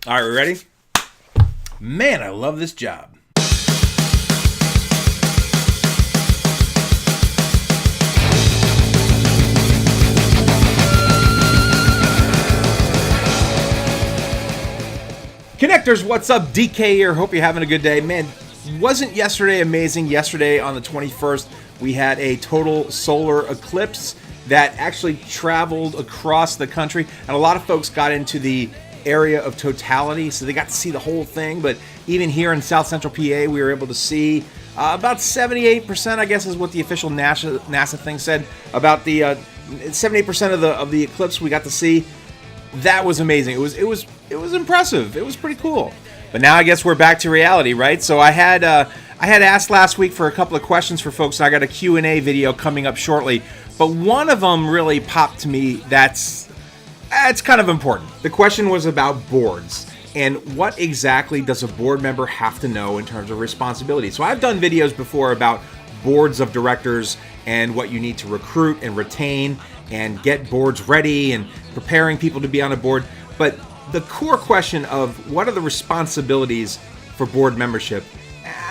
All right, we ready? Man, I love this job. Connectors, what's up? DK here. Hope you're having a good day. Man, wasn't yesterday amazing? Yesterday on the 21st, we had a total solar eclipse that actually traveled across the country. And a lot of folks got into the area of totality, so they got to see the whole thing. But even here in South Central PA, we were able to see about 78%, I guess is what the official NASA thing said, about the 78% of the eclipse we got to see. That was amazing. It was impressive. It was pretty cool. But now I guess we're back to reality, right? So I had asked last week for a couple of questions for folks. And I got a Q&A video coming up shortly. But one of them really popped to me. That's kind of important. The question was about boards and what exactly does a board member have to know in terms of responsibility. So I've done videos before about boards of directors and what you need to recruit and retain and get boards ready and preparing people to be on a board. But the core question of what are the responsibilities for board membership,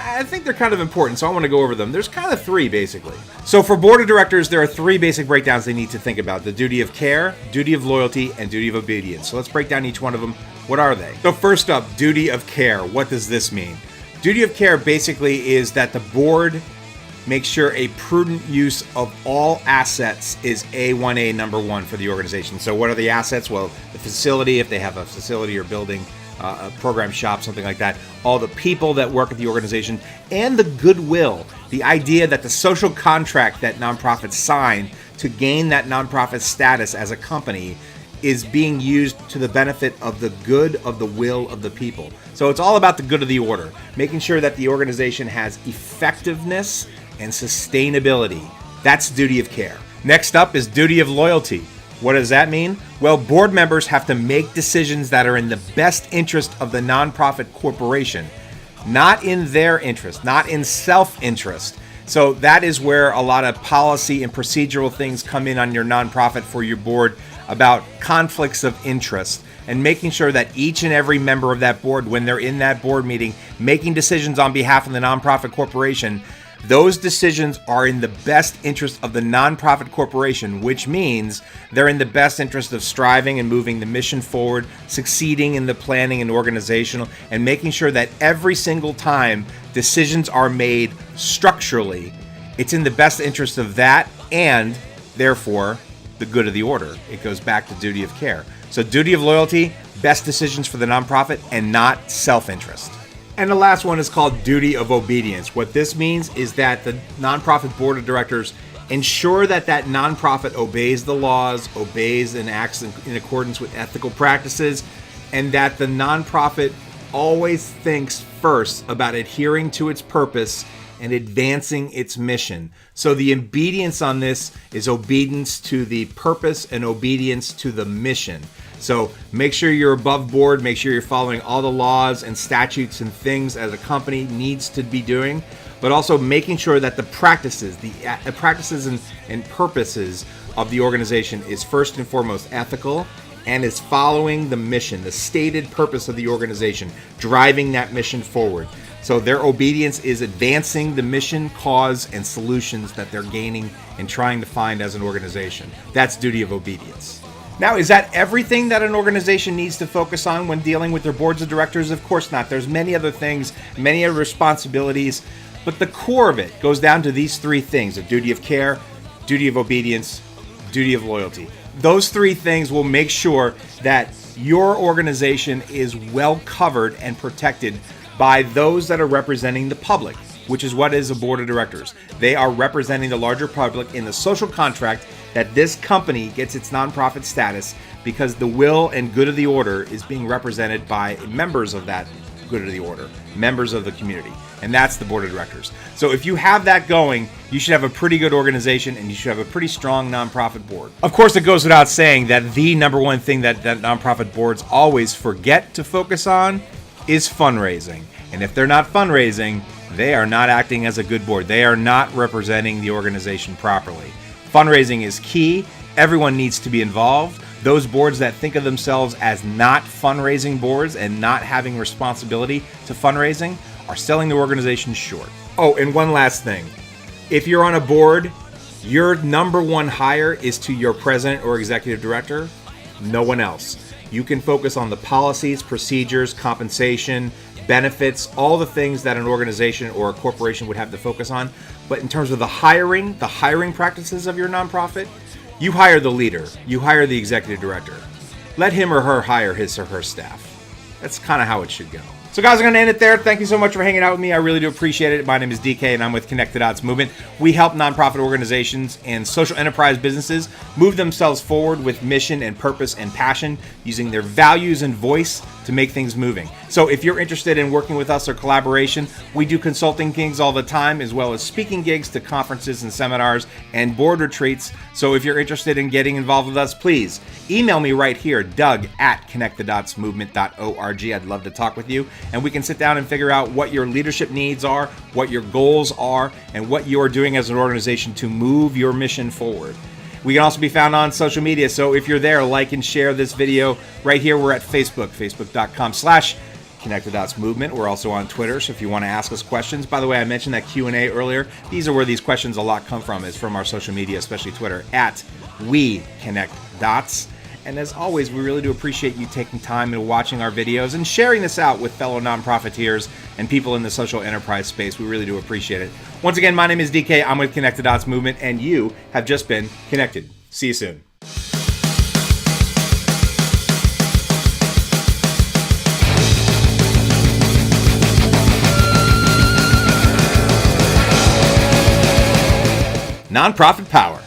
I think they're kind of important, so I want to go over them. There's kind of three, basically. So for board of directors, there are three basic breakdowns they need to think about: the duty of care, duty of loyalty, and duty of obedience. So let's break down each one of them. What are they? So first up, duty of care. What does this mean? Duty of care basically is that the board make sure a prudent use of all assets is A1A number one for the organization. So what are the assets? Well, the facility, if they have a facility or building, a program shop, something like that, all the people that work at the organization, and the goodwill, the idea that the social contract that nonprofits sign to gain that nonprofit status as a company is being used to the benefit of the good of the will of the people. So it's all about the good of the order, making sure that the organization has effectiveness and sustainability. That's duty of care. Next up is duty of loyalty. What does that mean? Well, board members have to make decisions that are in the best interest of the nonprofit corporation, not in their interest, not in self-interest. So that is where a lot of policy and procedural things come in on your nonprofit for your board about conflicts of interest and making sure that each and every member of that board, when they're in that board meeting, making decisions on behalf of the nonprofit corporation, those decisions are in the best interest of the nonprofit corporation, which means they're in the best interest of striving and moving the mission forward, succeeding in the planning and organizational, and making sure that every single time decisions are made structurally, it's in the best interest of that and, therefore, the good of the order. It goes back to duty of care. So duty of loyalty, best decisions for the nonprofit and not self-interest. And the last one is called duty of obedience. What this means is that the nonprofit board of directors ensure that that nonprofit obeys the laws, obeys and acts in accordance with ethical practices, and that the nonprofit always thinks first about adhering to its purpose and advancing its mission. So the obedience on this is obedience to the purpose and obedience to the mission. So make sure you're above board, make sure you're following all the laws and statutes and things as a company needs to be doing, but also making sure that the practices, and purposes of the organization is first and foremost ethical and is following the mission, the stated purpose of the organization, driving that mission forward. So their obedience is advancing the mission, cause, and solutions that they're gaining and trying to find as an organization. That's duty of obedience. Now, is that everything that an organization needs to focus on when dealing with their boards of directors? Of course not. There's many other things, many other responsibilities, but the core of it goes down to these three things: a duty of care, duty of obedience, duty of loyalty. Those three things will make sure that your organization is well covered and protected by those that are representing the public, which is what is a board of directors. They are representing the larger public in the social contract that this company gets its nonprofit status because the will and good of the order is being represented by members of that good of the order, members of the community, and that's the board of directors. So if you have that going, you should have a pretty good organization and you should have a pretty strong nonprofit board. Of course, it goes without saying that the number one thing that nonprofit boards always forget to focus on is fundraising. And if they're not fundraising, they are not acting as a good board. They are not representing the organization properly. Fundraising is key. Everyone needs to be involved. Those boards that think of themselves as not fundraising boards and not having responsibility to fundraising are selling the organization short. Oh, and one last thing. If you're on a board, your number one hire is to your president or executive director, no one else. You can focus on the policies, procedures, compensation, benefits, all the things that an organization or a corporation would have to focus on. But in terms of the hiring practices of your nonprofit, you hire the leader, you hire the executive director. Let him or her hire his or her staff. That's kind of how it should go. So guys, I'm going to end it there. Thank you so much for hanging out with me. I really do appreciate it. My name is DK and I'm with Connect the Dots Movement. We help nonprofit organizations and social enterprise businesses move themselves forward with mission and purpose and passion, using their values and voice to make things moving. So if you're interested in working with us or collaboration, we do consulting gigs all the time, as well as speaking gigs to conferences and seminars and board retreats. So if you're interested in getting involved with us, please email me right here, doug@connectthedotsmovement.org. I'd love to talk with you, and we can sit down and figure out what your leadership needs are, what your goals are, and what you are doing as an organization to move your mission forward. We can also be found on social media, so if you're there, like and share this video. Right here, we're at Facebook, facebook.com/Connect the Dots Movement. We're also on Twitter, so if you want to ask us questions. By the way, I mentioned that Q&A earlier. These are where these questions a lot come from, is from our social media, especially Twitter, @WeConnectDots. And as always, we really do appreciate you taking time and watching our videos and sharing this out with fellow nonprofiteers and people in the social enterprise space. We really do appreciate it. Once again, my name is DK. I'm with Connect the Dots Movement, and you have just been connected. See you soon. Nonprofit Power.